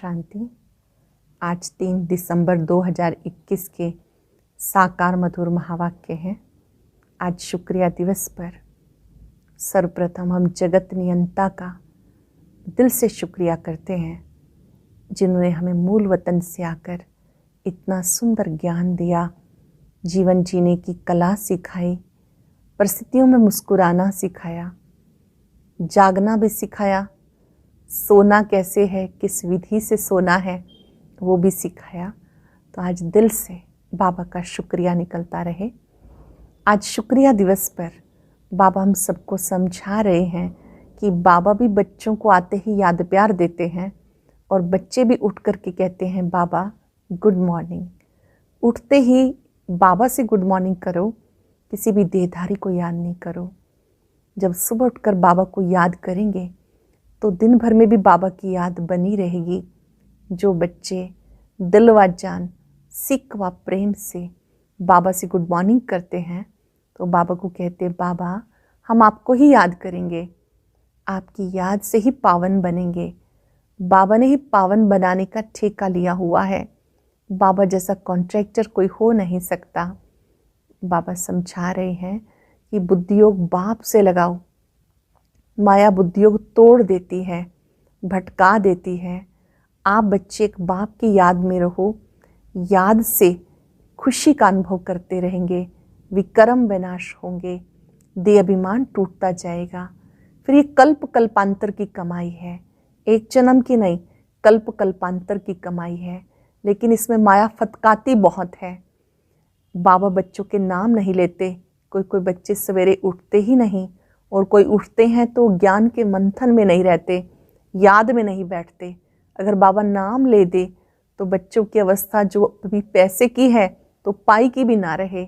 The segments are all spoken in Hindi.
शांति। आज 3 दिसंबर 2021 के साकार मधुर महावाक्य हैं। आज शुक्रिया दिवस पर सर्वप्रथम हम जगत नियंता का दिल से शुक्रिया करते हैं, जिन्होंने हमें मूल वतन से आकर इतना सुंदर ज्ञान दिया, जीवन जीने की कला सिखाई, परिस्थितियों में मुस्कुराना सिखाया, जागना भी सिखाया, सोना कैसे है, किस विधि से सोना है वो भी सिखाया। तो आज दिल से बाबा का शुक्रिया निकलता रहे। आज शुक्रिया दिवस पर बाबा हम सबको समझा रहे हैं कि बाबा भी बच्चों को आते ही याद प्यार देते हैं और बच्चे भी उठ कर के कहते हैं बाबा गुड मॉर्निंग। उठते ही बाबा से गुड मॉर्निंग करो, किसी भी देहधारी को याद नहीं करो। जब सुबह उठकर बाबा को याद करेंगे तो दिन भर में भी बाबा की याद बनी रहेगी। जो बच्चे दिल व जान सिक व प्रेम से बाबा से गुड मॉर्निंग करते हैं तो बाबा को कहते हैं बाबा हम आपको ही याद करेंगे, आपकी याद से ही पावन बनेंगे। बाबा ने ही पावन बनाने का ठेका लिया हुआ है। बाबा जैसा कॉन्ट्रैक्टर कोई हो नहीं सकता। बाबा समझा रहे हैं कि बुद्धियोग बाप से लगाओ। माया बुद्धियोग तोड़ देती है, भटका देती है। आप बच्चे एक बाप की याद में रहो, याद से खुशी का अनुभव करते रहेंगे, विक्रम विनाश होंगे, देह अभिमान टूटता जाएगा। फिर ये कल्प कल्पांतर की कमाई है, एक जन्म की नहीं, कल्प कल्पांतर की कमाई है। लेकिन इसमें माया फतकाती बहुत है। बाबा बच्चों के नाम नहीं लेते। कोई बच्चे सवेरे उठते ही नहीं, और कोई उठते हैं तो ज्ञान के मंथन में नहीं रहते, याद में नहीं बैठते। अगर बाबा नाम ले दे तो बच्चों की अवस्था जो अभी पैसे की है तो पाई की भी ना रहे।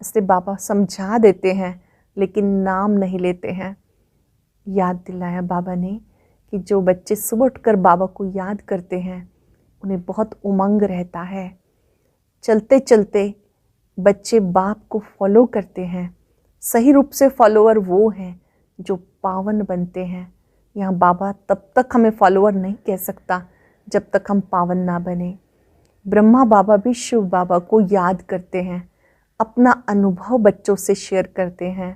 इसलिए बाबा समझा देते हैं लेकिन नाम नहीं लेते हैं। याद दिलाया बाबा ने कि जो बच्चे सुबह उठकर बाबा को याद करते हैं उन्हें बहुत उमंग रहता है। चलते चलते बच्चे बाप को फॉलो करते हैं। सही रूप से फॉलोअर वो हैं जो पावन बनते हैं। यहाँ बाबा तब तक हमें फॉलोअर नहीं कह सकता जब तक हम पावन ना बने। ब्रह्मा बाबा भी शिव बाबा को याद करते हैं, अपना अनुभव बच्चों से शेयर करते हैं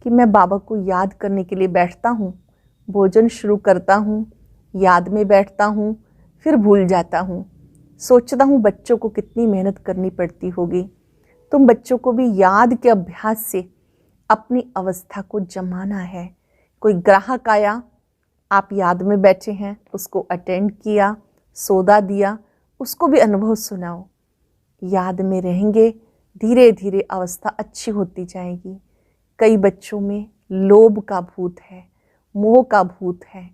कि मैं बाबा को याद करने के लिए बैठता हूँ, भोजन शुरू करता हूँ, याद में बैठता हूँ, फिर भूल जाता हूँ। सोचता हूँ बच्चों को कितनी मेहनत करनी पड़ती होगी। तुम बच्चों को भी याद के अभ्यास से अपनी अवस्था को जमाना है। कोई ग्राहक आया, आप याद में बैठे हैं, उसको अटेंड किया, सौदा दिया, उसको भी अनुभव सुनाओ। याद में रहेंगे, धीरे धीरे अवस्था अच्छी होती जाएगी। कई बच्चों में लोभ का भूत है, मोह का भूत है,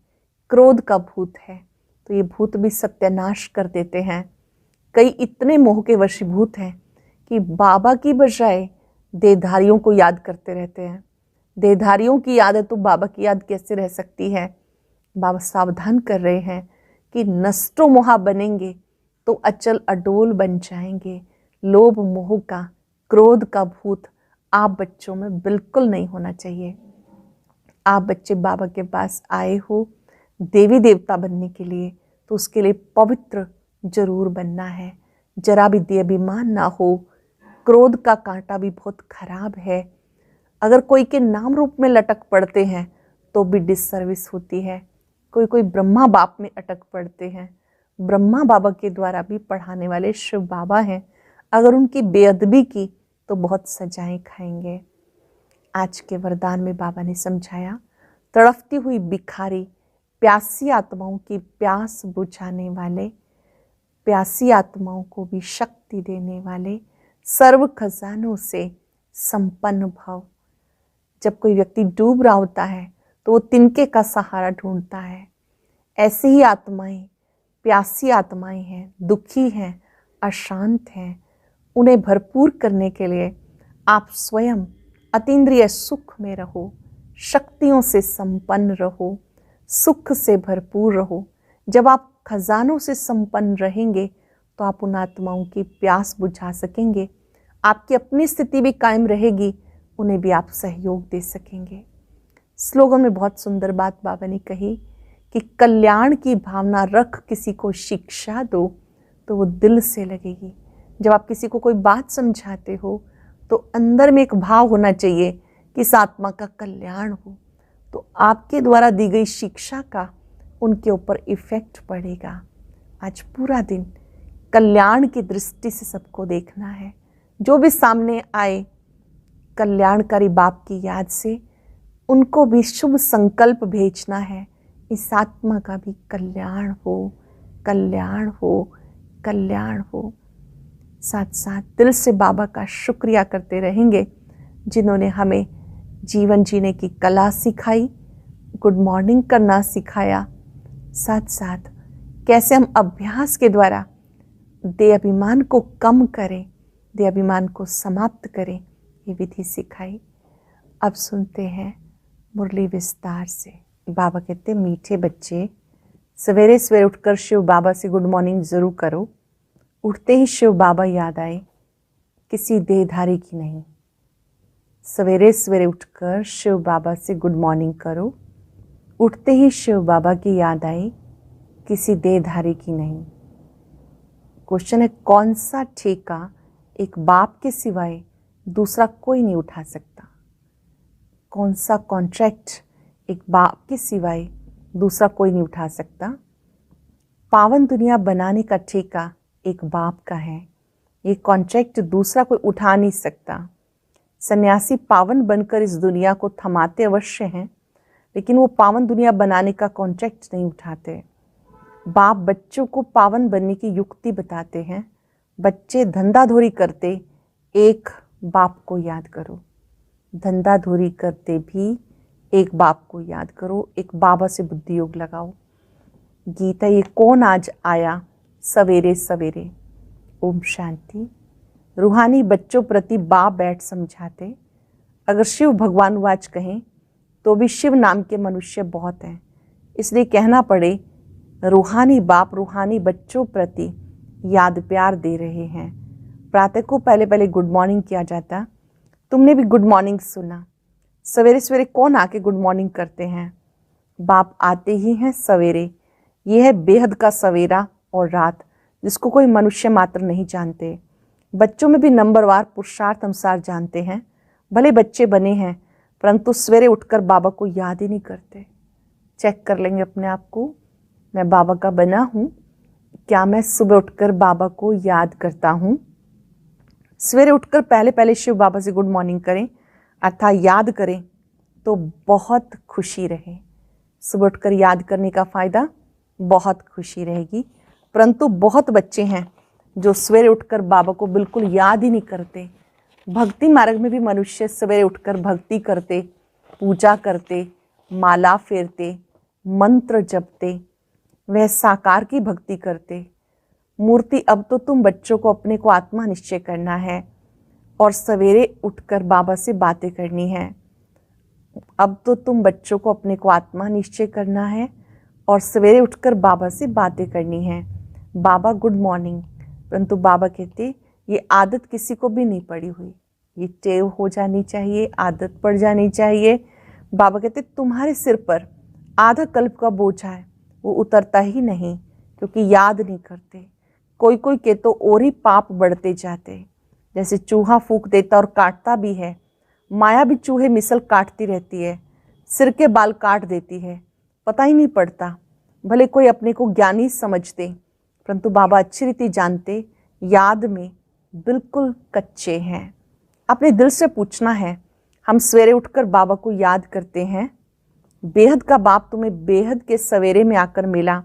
क्रोध का भूत है, तो ये भूत भी सत्यानाश कर देते हैं। कई इतने मोह के वशीभूत हैं कि बाबा की बजाय देहधारियों को याद करते रहते हैं। देहधारियों की याद है तो बाबा की याद कैसे रह सकती है। बाबा सावधान कर रहे हैं कि नष्टो मोहा बनेंगे तो अचल अडोल बन जाएंगे। लोभ मोह का, क्रोध का भूत आप बच्चों में बिल्कुल नहीं होना चाहिए। आप बच्चे बाबा के पास आए हो देवी देवता बनने के लिए, तो उसके लिए पवित्र जरूर बनना है। जरा भी देहाभिमान ना हो। क्रोध का कांटा भी बहुत खराब है। अगर कोई के नाम रूप में लटक पड़ते हैं तो भी डिससर्विस होती है। कोई ब्रह्मा बाप में अटक पड़ते हैं। ब्रह्मा बाबा के द्वारा भी पढ़ाने वाले शिव बाबा हैं। अगर उनकी बेअदबी की तो बहुत सजाएं खाएंगे। आज के वरदान में बाबा ने समझाया, तड़पती हुई भिखारी, प्यासी आत्माओं की प्यास बुझाने वाले, प्यासी आत्माओं को भी शक्ति देने वाले, सर्व खजानों से संपन्न भव। जब कोई व्यक्ति डूब रहा होता है तो वो तिनके का सहारा ढूंढता है। ऐसी ही आत्माएं, प्यासी आत्माएं हैं, दुखी हैं, अशांत हैं। उन्हें भरपूर करने के लिए आप स्वयं अतीन्द्रिय सुख में रहो, शक्तियों से संपन्न रहो, सुख से भरपूर रहो। जब आप खजानों से संपन्न रहेंगे तो आप उन आत्माओं की प्यास बुझा सकेंगे। आपकी अपनी स्थिति भी कायम रहेगी, उन्हें भी आप सहयोग दे सकेंगे। स्लोगन में बहुत सुंदर बात बाबा ने कही कि कल्याण की भावना रख किसी को शिक्षा दो तो वो दिल से लगेगी। जब आप किसी को कोई बात समझाते हो तो अंदर में एक भाव होना चाहिए कि इस आत्मा का कल्याण हो, तो आपके द्वारा दी गई शिक्षा का उनके ऊपर इफेक्ट पड़ेगा। आज पूरा दिन कल्याण की दृष्टि से सबको देखना है। जो भी सामने आए कल्याणकारी बाप की याद से उनको भी शुभ संकल्प भेजना है, इस आत्मा का भी कल्याण हो, कल्याण हो, कल्याण हो। साथ साथ दिल से बाबा का शुक्रिया करते रहेंगे जिन्होंने हमें जीवन जीने की कला सिखाई, गुड मॉर्निंग करना सिखाया, साथ साथ कैसे हम अभ्यास के द्वारा देह अभिमान को कम करें, देह अभिमान को समाप्त करें, ये विधि सिखाई। अब सुनते हैं मुरली विस्तार से। बाबा कहते मीठे बच्चे, सवेरे सवेरे उठकर शिव बाबा से गुड मॉर्निंग ज़रूर करो। उठते ही शिव बाबा याद आए, किसी देहधारी की नहीं। सवेरे सवेरे उठकर शिव बाबा से गुड मॉर्निंग करो। उठते ही शिव बाबा की याद आई, किसी देहधारी की नहीं। क्वेश्चन है, कौन सा ठेका एक बाप के सिवाय दूसरा कोई नहीं उठा सकता? कौन सा कॉन्ट्रैक्ट एक बाप के सिवाय दूसरा कोई नहीं उठा सकता? पावन दुनिया बनाने का ठेका एक बाप का है, ये कॉन्ट्रैक्ट दूसरा कोई उठा नहीं सकता। सन्यासी पावन बनकर इस दुनिया को थमाते अवश्य हैं, लेकिन वो पावन दुनिया बनाने का कॉन्ट्रैक्ट नहीं उठाते। बाप बच्चों को पावन बनने की युक्ति बताते हैं। बच्चे धंधाधोरी करते, एक बाप को याद करो। धंधाधोरी करते भी एक बाप को याद करो, एक बाबा से बुद्धि योग लगाओ। गीता, ये कौन आज आया सवेरे सवेरे? ओम शांति। रूहानी बच्चों प्रति बाप बैठ समझाते। अगर शिव भगवान वाच कहें तो भी शिव नाम के मनुष्य बहुत हैं, इसलिए कहना पड़े रूहानी बाप रूहानी बच्चों प्रति याद प्यार दे रहे हैं। प्रातः को पहले पहले गुड मॉर्निंग किया जाता, तुमने भी गुड मॉर्निंग सुना। सवेरे सवेरे कौन आके गुड मॉर्निंग करते हैं? बाप आते ही हैं सवेरे। यह है बेहद का सवेरा और रात, जिसको कोई मनुष्य मात्र नहीं जानते। बच्चों में भी नंबरवार पुरुषार्थ अनुसार जानते हैं। भले बच्चे बने हैं परंतु सवेरे उठकर बाबा को याद ही नहीं करते। चेक कर लेंगे अपने आप को, मैं बाबा का बना हूँ, क्या मैं सुबह उठकर बाबा को याद करता हूँ? सवेरे उठकर पहले पहले शिव बाबा से गुड मॉर्निंग करें अर्थात याद करें तो बहुत खुशी रहे। सुबह उठकर याद करने का फ़ायदा बहुत खुशी रहेगी। परंतु बहुत बच्चे हैं जो सवेरे उठकर बाबा को बिल्कुल याद ही नहीं करते। भक्ति मार्ग में भी मनुष्य सवेरे उठकर भक्ति करते, पूजा करते, माला फेरते, मंत्र जपते, वह साकार की भक्ति करते। मूर्ति, अब तो तुम बच्चों को अपने को आत्मा निश्चय करना है और सवेरे उठकर बाबा से बातें करनी है। अब तो तुम बच्चों को अपने को आत्मा निश्चय करना है और सवेरे उठकर बाबा से बातें करनी है। बाबा गुड मॉर्निंग, परंतु बाबा कहते ये आदत किसी को भी नहीं पड़ी हुई, ये टेव हो जानी चाहिए, आदत पड़ जानी चाहिए। बाबा कहते तुम्हारे सिर पर आधा कल्प का बोझ है, वो उतरता ही नहीं क्योंकि याद नहीं करते। कोई कोई के तो और ही पाप बढ़ते जाते, जैसे चूहा फूंक देता और काटता भी है, माया भी चूहे मिसल काटती रहती है, सिर के बाल काट देती है, पता ही नहीं पड़ता। भले कोई अपने को ज्ञानी समझते परंतु बाबा अच्छी रीति जानते याद में बिल्कुल कच्चे हैं। अपने दिल से पूछना है, हम सवेरे उठकर बाबा को याद करते हैं? बेहद का बाप तुम्हें बेहद के सवेरे में आकर मिला।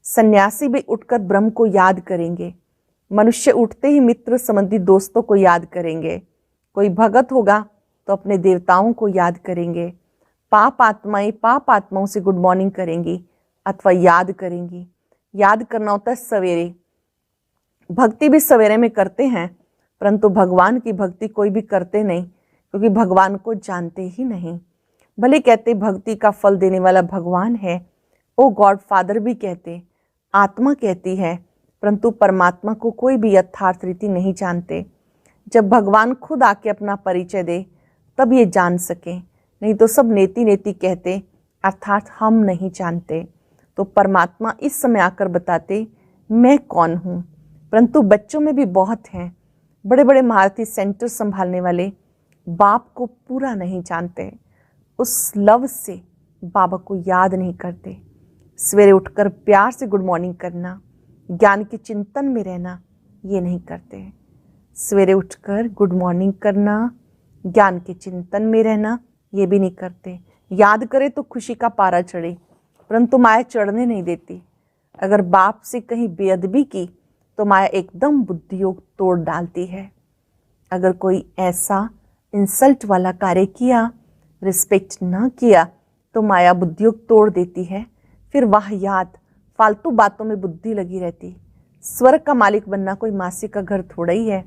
सन्यासी भी उठकर ब्रह्म को याद करेंगे। मनुष्य उठते ही मित्र संबंधी दोस्तों को याद करेंगे। कोई भगत होगा तो अपने देवताओं को याद करेंगे। पाप आत्माओं से गुड मॉर्निंग करेंगी अथवा याद करेंगी। याद करना होता है सवेरे। भक्ति भी सवेरे में करते हैं परंतु भगवान की भक्ति कोई भी करते नहीं क्योंकि भगवान को जानते ही नहीं। भले कहते भक्ति का फल देने वाला भगवान है, ओ गॉड फादर भी कहते, आत्मा कहती है, परंतु परमात्मा को कोई भी यथार्थ रीति नहीं जानते। जब भगवान खुद आके अपना परिचय दे तब ये जान सके, नहीं तो सब नेति नेति कहते, अर्थात हम नहीं जानते, तो परमात्मा इस समय आकर बताते मैं कौन हूँ। परंतु बच्चों में भी बहुत हैं, बड़े बड़े महारथी सेंटर संभालने वाले बाप को पूरा नहीं जानते, उस लव से बाबा को याद नहीं करते। सवेरे उठकर प्यार से गुड मॉर्निंग करना, ज्ञान के चिंतन में रहना, ये नहीं करते। सवेरे उठकर गुड मॉर्निंग करना, ज्ञान के चिंतन में रहना, ये भी नहीं करते। याद करे तो खुशी का पारा चढ़े, परंतु माया चढ़ने नहीं देती। अगर बाप से कहीं बेअदबी की तो माया एकदम बुद्धियोग तोड़ डालती है। अगर कोई ऐसा इंसल्ट वाला कार्य किया, रिस्पेक्ट ना किया, तो माया बुद्धियोग तोड़ देती है। फिर वाहियात फालतू बातों में बुद्धि लगी रहती। स्वर्ग का मालिक बनना कोई मासी का घर थोड़ा ही है,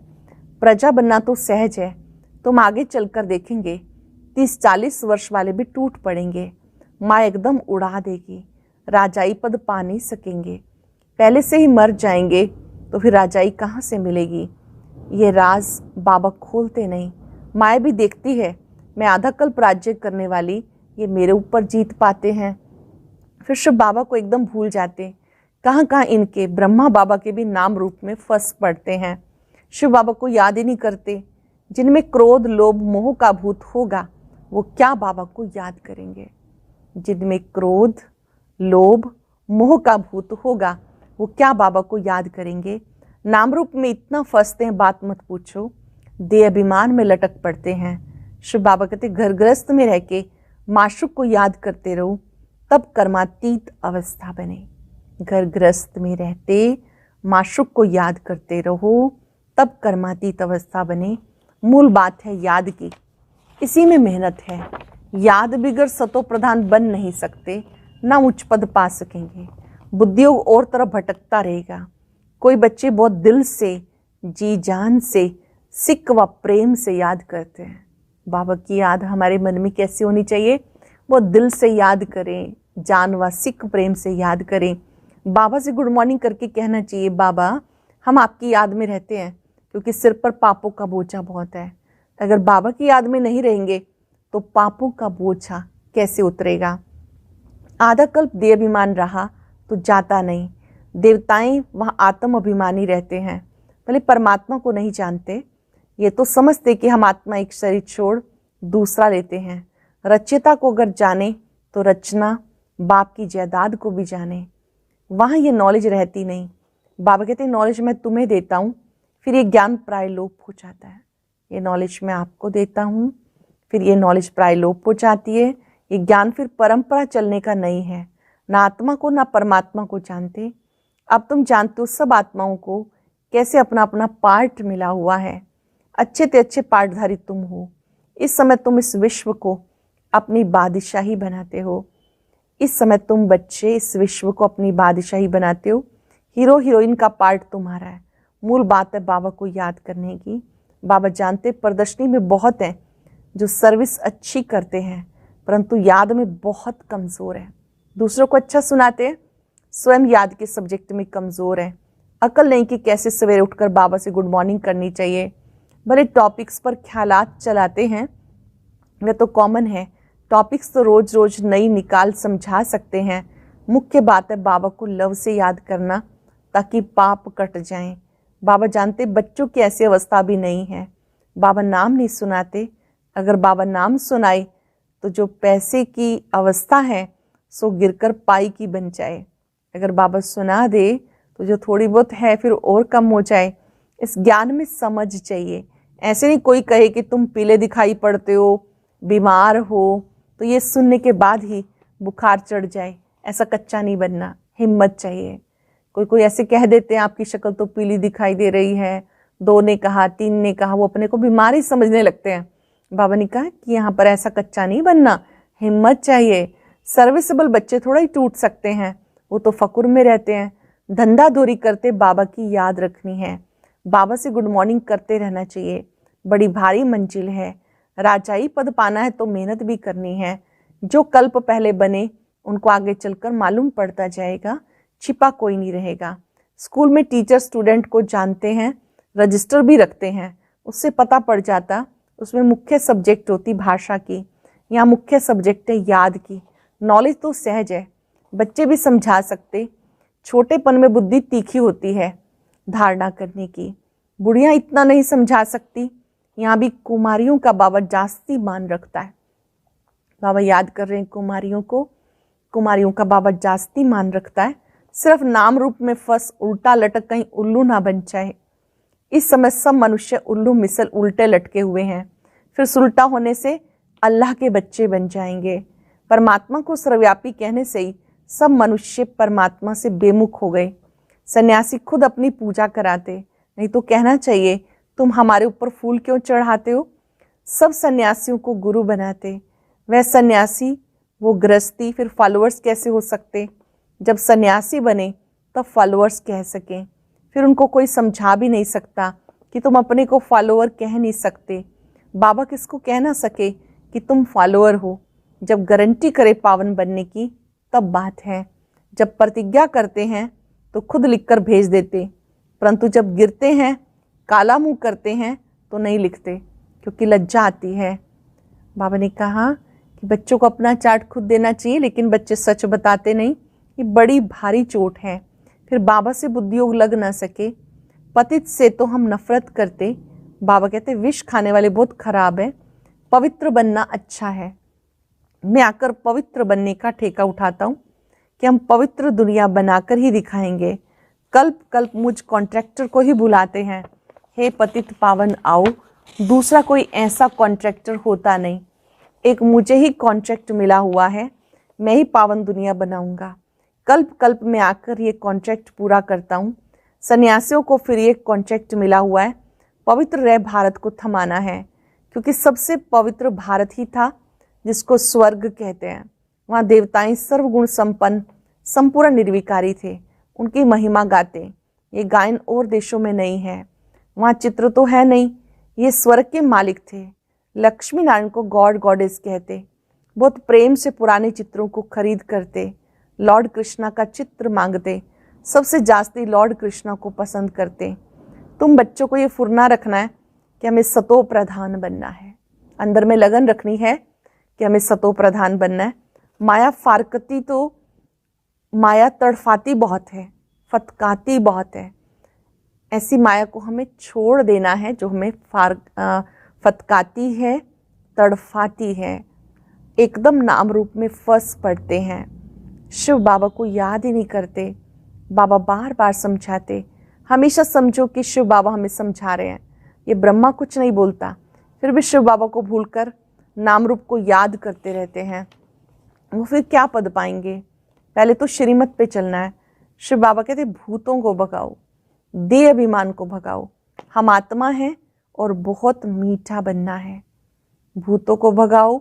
प्रजा बनना तो सहज है। तुम आगे चलकर देखेंगे 30-40 वर्ष वाले भी टूट पड़ेंगे, माँ एकदम उड़ा देगी, राजाई पद पा नहीं सकेंगे। पहले से ही मर जाएंगे तो फिर राजाई कहाँ से मिलेगी। ये राज बाबा खोलते नहीं। माया भी देखती है मैं आधा कल्प राज्य करने वाली, ये मेरे ऊपर जीत पाते हैं। फिर शिव बाबा को एकदम भूल जाते। कहाँ कहाँ इनके ब्रह्मा बाबा के भी नाम रूप में फंस पड़ते हैं। शिव बाबा को याद ही नहीं करते। जिनमें क्रोध लोभ मोह का भूत होगा वो क्या बाबा को याद करेंगे। जिनमें क्रोध लोभ मोह का भूत होगा वो क्या बाबा को याद करेंगे। नाम रूप में इतना फंसते हैं, बात मत पूछो। देह अभिमान में लटक पड़ते हैं। शिव बाबा कहते घर गृहस्थ में रह के माशुक को याद करते रहो, तब कर्मातीत अवस्था बने। घर गृहस्थ में रहते माशुक को याद करते रहो, तब कर्मातीत अवस्था बने। मूल बात है याद की, इसी में मेहनत है। याद बिगर सतो प्रधान बन नहीं सकते, ना उच्च पद पा सकेंगे। बुद्धियोग और तरफ भटकता रहेगा। कोई बच्चे बहुत दिल से जी जान से सिक व प्रेम से याद करते हैं। बाबा की याद हमारे मन में कैसे होनी चाहिए, वो दिल से याद करें, जान व सिक प्रेम से याद करें। बाबा से गुड मॉर्निंग करके कहना चाहिए बाबा हम आपकी याद में रहते हैं, क्योंकि सिर पर पापों का बोझा बहुत है। अगर बाबा की याद में नहीं रहेंगे तो पापों का बोझा कैसे उतरेगा। आधा कल्प देह अभिमान रहा तो जाता नहीं। देवताएं वहाँ आत्म अभिमानी रहते हैं, भले परमात्मा को नहीं जानते। ये तो समझते कि हम आत्मा एक शरीर छोड़ दूसरा लेते हैं। रचयिता को अगर जाने तो रचना बाप की जायदाद को भी जाने। वहाँ ये नॉलेज रहती नहीं। बाबा कहते हैं नॉलेज मैं तुम्हें देता हूँ, फिर ये ज्ञान प्राय लोप हो जाता है। ये नॉलेज मैं आपको देता हूँ, फिर ये नॉलेज प्राय लोप हो जाती है। ये ज्ञान फिर परंपरा चलने का नहीं है। ना आत्मा को ना परमात्मा को जानते। अब तुम जानते हो सब आत्माओं को कैसे अपना अपना पार्ट मिला हुआ है। अच्छे से अच्छे पार्टधारी तुम हो। इस समय तुम इस विश्व को अपनी बादशाही बनाते हो। इस समय तुम बच्चे इस विश्व को अपनी बादशाही बनाते हो। हीरो हीरोइन का पार्ट तुम्हारा है। मूल बात है बाबा को याद करने की। बाबा जानते प्रदर्शनी में बहुत हैं जो सर्विस अच्छी करते हैं, परंतु याद में बहुत कमज़ोर है। दूसरों को अच्छा सुनाते हैं, स्वयं याद के सब्जेक्ट में कमज़ोर है। अकल नहीं कि कैसे सवेरे उठकर बाबा से गुड मॉर्निंग करनी चाहिए। भले टॉपिक्स पर ख्यालात चलाते हैं, वह तो कॉमन है। टॉपिक्स तो रोज रोज नई निकाल समझा सकते हैं। मुख्य बात है बाबा को लव से याद करना, ताकि पाप कट जाएं। बाबा जानते बच्चों की ऐसी अवस्था भी नहीं है। बाबा नाम नहीं सुनाते। अगर बाबा नाम सुनाए तो जो पैसे की अवस्था है सो गिरकर पाई की बन जाए। अगर बाबा सुना दे तो जो थोड़ी बहुत है फिर और कम हो जाए। इस ज्ञान में समझ चाहिए। ऐसे नहीं कोई कहे कि तुम पीले दिखाई पड़ते हो, बीमार हो, तो ये सुनने के बाद ही बुखार चढ़ जाए। ऐसा कच्चा नहीं बनना, हिम्मत चाहिए। कोई ऐसे कह देते हैं आपकी शक्ल तो पीली दिखाई दे रही है, 2 ने कहा 3 ने कहा, वो अपने को बीमार ही समझने लगते हैं। बाबा ने कहा कि यहाँ पर ऐसा कच्चा नहीं बनना, हिम्मत चाहिए। सर्विसेबल बच्चे थोड़ा ही टूट सकते हैं, वो तो फकुर में रहते हैं। धंधा धोरी करते बाबा की याद रखनी है। बाबा से गुड मॉर्निंग करते रहना चाहिए। बड़ी भारी मंजिल है। राजाई पद पाना है तो मेहनत भी करनी है। जो कल्प पहले बने उनको आगे चलकर मालूम पड़ता जाएगा, छिपा कोई नहीं रहेगा। स्कूल में टीचर स्टूडेंट को जानते हैं, रजिस्टर भी रखते हैं, उससे पता पड़ जाता। उसमें मुख्य सब्जेक्ट होती भाषा की, यहाँ मुख्य सब्जेक्ट है याद की। नॉलेज तो सहज है, बच्चे भी समझा सकते। छोटेपन में बुद्धि तीखी होती है धारणा करने की, बुढ़ियाँ इतना नहीं समझा सकती। यहाँ भी कुमारियों का बाबा जास्ती मान रखता है। बाबा याद कर रहे हैं कुमारियों को, कुमारियों का बाबा जास्ती मान रखता है। सिर्फ नाम रूप में फंस उल्टा लटक कहीं उल्लू ना बन जाए। इस समय सब मनुष्य उल्लू मिसल उल्टे लटके हुए हैं, फिर सुलटा होने से अल्लाह के बच्चे बन जाएंगे। परमात्मा को सर्वव्यापी कहने से ही सब मनुष्य परमात्मा से बेमुख हो गए। सन्यासी खुद अपनी पूजा कराते, नहीं तो कहना चाहिए तुम हमारे ऊपर फूल क्यों चढ़ाते हो। सब सन्यासियों को गुरु बनाते। वह सन्यासी, वो गृहस्थी, फिर फॉलोअर्स कैसे हो सकते। जब सन्यासी बने तब फॉलोअर्स कह सकें। फिर उनको कोई समझा भी नहीं सकता कि तुम अपने को फॉलोअर कह नहीं सकते। बाबा किसको कह ना सके कि तुम फॉलोअर हो। जब गारंटी करे पावन बनने की तब बात है। जब प्रतिज्ञा करते हैं तो खुद लिखकर भेज देते, परंतु जब गिरते हैं, काला मुंह करते हैं तो नहीं लिखते, क्योंकि लज्जा आती है। बाबा ने कहा कि बच्चों को अपना चार्ट खुद देना चाहिए, लेकिन बच्चे सच बताते नहीं। ये बड़ी भारी चोट है। फिर बाबा से बुद्धि योग लग ना सके। पतित से तो हम नफरत करते। बाबा कहते विष खाने वाले बहुत खराब है, पवित्र बनना अच्छा है। मैं आकर पवित्र बनने का ठेका उठाता हूँ कि हम पवित्र दुनिया बनाकर ही दिखाएंगे। कल्प कल्प मुझ कॉन्ट्रैक्टर को ही बुलाते हैं, हे पतित पावन आओ। दूसरा कोई ऐसा कॉन्ट्रैक्टर होता नहीं, एक मुझे ही कॉन्ट्रैक्ट मिला हुआ है। मैं ही पावन दुनिया बनाऊंगा। कल्प कल्प में आकर ये कॉन्ट्रैक्ट पूरा करता हूँ। सन्यासियों को फिर ये कॉन्ट्रैक्ट मिला हुआ है, पवित्र रह भारत को थमाना है, क्योंकि सबसे पवित्र भारत ही था जिसको स्वर्ग कहते हैं। वहाँ देवताएं सर्वगुण संपन्न संपूर्ण निर्विकारी थे, उनकी महिमा गाते। ये गायन और देशों में नहीं है। वहाँ चित्र तो है नहीं, ये स्वर्ग के मालिक थे। लक्ष्मी नारायण को गॉड गॉडेस कहते। बहुत प्रेम से पुराने चित्रों को खरीद करते, लॉर्ड कृष्णा का चित्र मांगते। सबसे जास्ती लॉर्ड कृष्णा को पसंद करते। तुम बच्चों को ये फुरना रखना है कि हमें सतो प्रधान बनना है, अंदर में लगन रखनी है कि हमें सतो प्रधान बनना है। माया फारकती तो माया तड़फाती बहुत है, फतकाती बहुत है। ऐसी माया को हमें छोड़ देना है जो हमें फतकाती है, तड़फाती है। एकदम नाम रूप में फंस पड़ते हैं, शिव बाबा को याद ही नहीं करते। बाबा बार बार समझाते, हमेशा समझो कि शिव बाबा हमें समझा रहे हैं। ये ब्रह्मा कुछ नहीं बोलता, फिर भी शिव बाबा को भूलकर नाम रूप को याद करते रहते हैं। वो फिर क्या पद पाएंगे। पहले तो श्रीमत पे चलना है। शिव बाबा कहते भूतों को भगाओ, देह अभिमान को भगाओ। हम आत्मा हैं और बहुत मीठा बनना है। भूतों को भगाओ,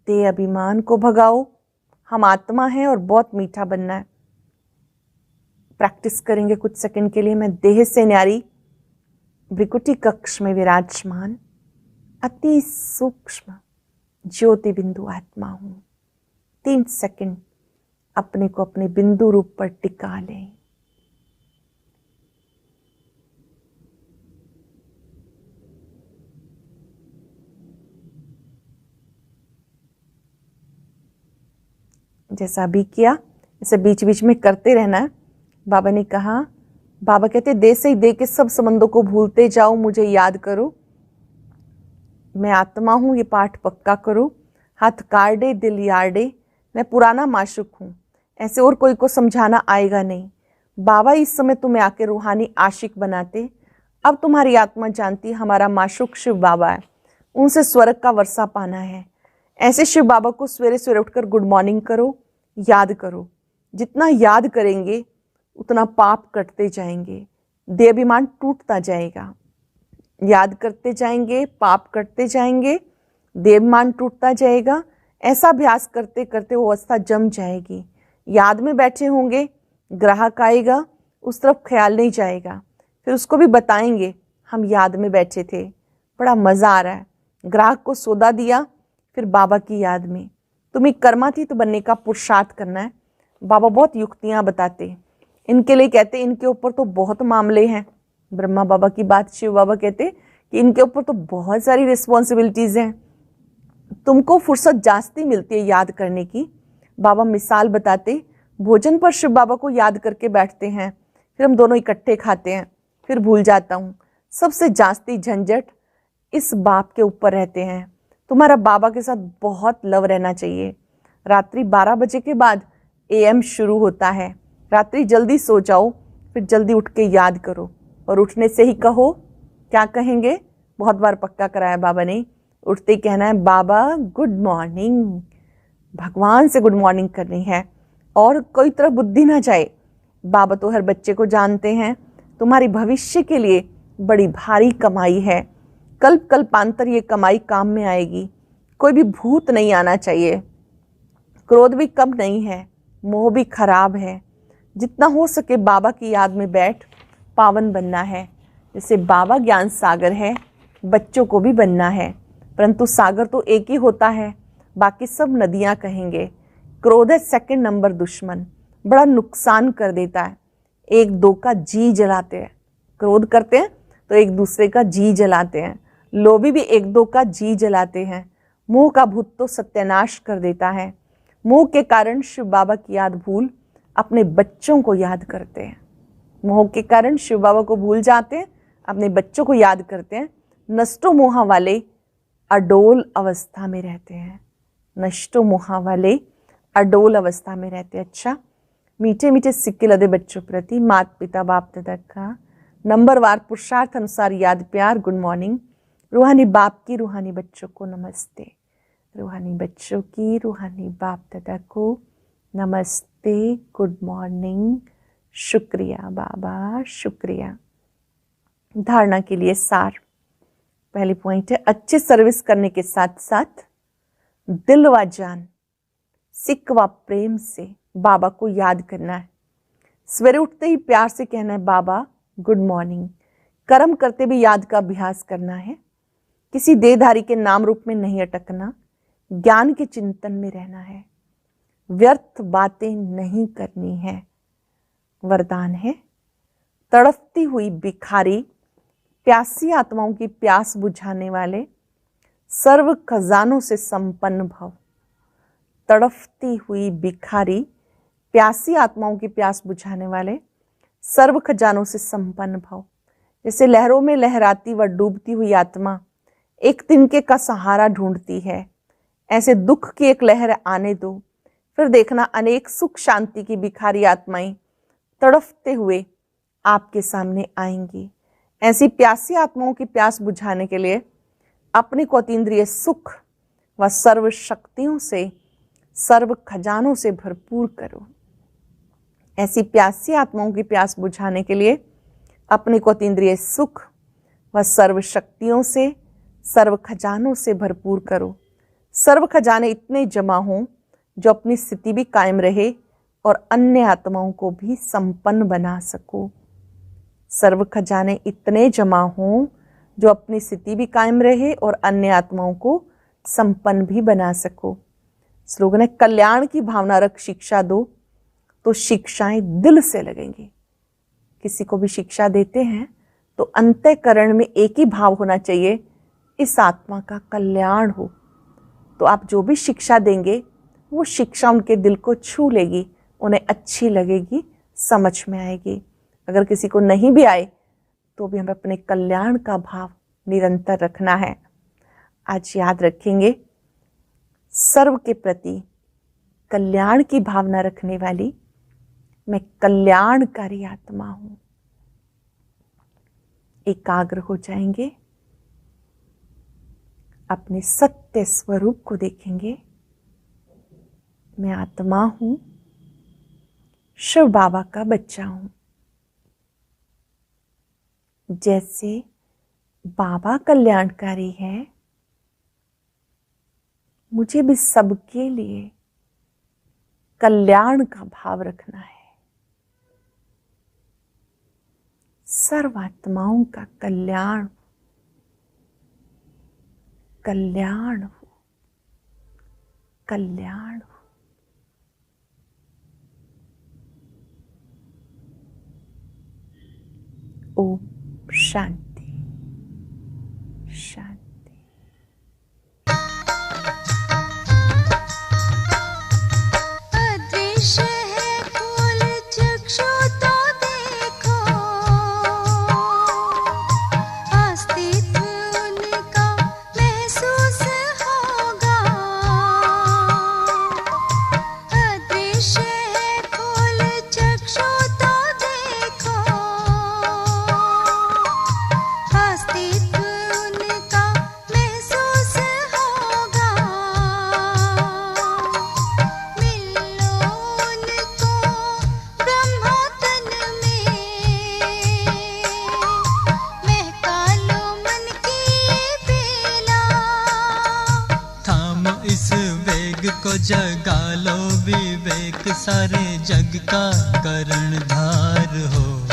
देह अभिमान को भगाओ। हम आत्मा हैं और बहुत मीठा बनना है। प्रैक्टिस करेंगे कुछ सेकंड के लिए। मैं देह से न्यारी भ्रिकुटी कक्ष में विराजमान अति सूक्ष्म ज्योति बिंदु आत्मा हूं। 3 सेकंड अपने को अपने बिंदु रूप पर टिका लें। जैसा अभी किया, इसे बीच बीच में करते रहना है। बाबा ने कहा, बाबा कहते दे से ही दे के सब संबंधों को भूलते जाओ, मुझे याद करो। मैं आत्मा हूं, ये पाठ पक्का करो। हाथ कार्डे दिल यार्डे, मैं पुराना माशुक हूं। ऐसे और कोई को समझाना आएगा नहीं। बाबा इस समय तुम्हें आके रूहानी आशिक बनाते। अब तुम्हारी आत्मा जानती हमारा माशुक शिव बाबा है, उनसे स्वर्ग का वर्षा पाना है। ऐसे शिव बाबा को सवेरे सवेरे उठकर गुड मॉर्निंग करो, याद करो। जितना याद करेंगे उतना पाप कटते जाएंगे, देहाभिमान टूटता जाएगा। याद करते जाएंगे, पाप कटते जाएंगे, देहाभिमान टूटता जाएगा। ऐसा अभ्यास करते करते वो अवस्था जम जाएगी। याद में बैठे होंगे, ग्राहक आएगा, उस तरफ ख्याल नहीं जाएगा। फिर उसको भी बताएंगे हम याद में बैठे थे, बड़ा मज़ा आ रहा है। ग्राहक को सौदा दिया, फिर बाबा की याद में। तुम्हें कर्मातीत बनने का पुरुषार्थ करना है। बाबा बहुत युक्तियाँ बताते। इनके लिए कहते इनके ऊपर तो बहुत मामले हैं। ब्रह्मा बाबा की बात शिव बाबा कहते कि इनके ऊपर तो बहुत सारी रिस्पॉन्सिबिलिटीज़ हैं। तुमको फुर्सत जास्ती मिलती है याद करने की, बाबा मिसाल बताते भोजन पर शिव बाबा को याद करके बैठते हैं, फिर हम दोनों इकट्ठे खाते हैं, फिर भूल जाता हूँ। सबसे जास्ती झंझट इस बाप के ऊपर रहते हैं। तुम्हारा बाबा के साथ बहुत लव रहना चाहिए। रात्रि 12 बजे के बाद AM शुरू होता है। रात्रि जल्दी सो जाओ, फिर जल्दी उठ के याद करो, और उठने से ही कहो, क्या कहेंगे, बहुत बार पक्का कराया बाबा ने, उठते ही कहना है बाबा गुड मॉर्निंग। भगवान से गुड मॉर्निंग करनी है और कोई तरफ बुद्धि ना जाए। बाबा तो हर बच्चे को जानते हैं, तुम्हारी भविष्य के लिए बड़ी भारी कमाई है। कल्प कल्पांतर ये कमाई काम में आएगी। कोई भी भूत नहीं आना चाहिए। क्रोध भी कम नहीं है, मोह भी खराब है। जितना हो सके बाबा की याद में बैठ पावन बनना है। जैसे बाबा ज्ञान सागर है, बच्चों को भी बनना है, परंतु सागर तो एक ही होता है, बाकी सब नदियां कहेंगे। क्रोध है सेकंड नंबर दुश्मन, बड़ा नुकसान कर देता है। एक दो का जी जलाते हैं, क्रोध करते हैं तो एक दूसरे का जी जलाते हैं। लोभी भी एक दो का जी जलाते हैं। मोह का भूत तो सत्यानाश कर देता है। मोह के कारण शिव बाबा की याद भूल अपने बच्चों को याद करते हैं। मोह के कारण शिव बाबा को भूल जाते हैं, अपने बच्चों को याद करते हैं। नष्टो मोहा वाले अडोल अवस्था में रहते हैं। नष्टो मोहा वाले अडोल अवस्था में रहते हैं। अच्छा, मीठे मीठे सिक्के लदे बच्चों प्रति माता पिता बाप दादा का नंबरवार पुरुषार्थ अनुसार याद प्यार गुड मॉर्निंग। रूहानी बाप की रूहानी बच्चों को नमस्ते। रूहानी बच्चों की रूहानी बाप दादा को नमस्ते, गुड मॉर्निंग, शुक्रिया बाबा, शुक्रिया। धारणा के लिए सार। पहली पॉइंट है, अच्छी सर्विस करने के साथ साथ दिल व जान, सिक व प्रेम से बाबा को याद करना है। सवेरे उठते ही प्यार से कहना है बाबा गुड मॉर्निंग। कर्म करते भी याद का अभ्यास करना है। किसी देहधारी के नाम रूप में नहीं अटकना, ज्ञान के चिंतन में रहना है। व्यर्थ बातें नहीं करनी है। वरदान है, तड़पती हुई भिखारी, प्यासी आत्माओं की प्यास बुझाने वाले, सर्व खजानों से संपन्न भव। तड़पती हुई भिखारी, प्यासी आत्माओं की प्यास बुझाने वाले, सर्व खजानों से संपन्न भव। जैसे लहरों में लहराती व डूबती हुई आत्मा एक तिनके का सहारा ढूंढती है, ऐसे दुख की एक लहर आने दो, फिर देखना अनेक सुख शांति की भिखारी आत्माएं तड़पते हुए आपके सामने आएंगी। ऐसी प्यासी आत्माओं की प्यास बुझाने के लिए अपने को अतीन्द्रिय सुख व सर्व शक्तियों से, सर्व खजानों से भरपूर करो। ऐसी प्यासी आत्माओं की प्यास बुझाने के लिए अपने को अतीन्द्रिय सुख व सर्व शक्तियों से, सर्व खजानों से भरपूर करो। सर्व खजाने इतने जमा हों जो अपनी स्थिति भी कायम रहे और अन्य आत्माओं को भी संपन्न बना सको। सर्व खजाने इतने जमा हों जो अपनी स्थिति भी कायम रहे और अन्य आत्माओं को संपन्न भी बना सको। स्लोगन है, कल्याण की भावना रख शिक्षा दो तो शिक्षाएं दिल से लगेंगी। किसी को भी शिक्षा देते हैं तो अंतःकरण में एक ही भाव होना चाहिए, इस आत्मा का कल्याण हो। तो आप जो भी शिक्षा देंगे वो शिक्षा उनके दिल को छू लेगी, उन्हें अच्छी लगेगी, समझ में आएगी। अगर किसी को नहीं भी आए तो भी हमें अपने कल्याण का भाव निरंतर रखना है। आज याद रखेंगे, सर्व के प्रति कल्याण की भावना रखने वाली मैं कल्याणकारी आत्मा हूं। एकाग्र हो जाएंगे, अपने सत्य स्वरूप को देखेंगे। मैं आत्मा हूं, शिव बाबा का बच्चा हूं। जैसे बाबा कल्याणकारी है, मुझे भी सबके लिए कल्याण का भाव रखना है। सर्वात्माओं का कल्याण, कल्याण हो, कल्याण हो। ओम शांति शांति। को जगा लो विवेक, सारे जग का करणधार हो।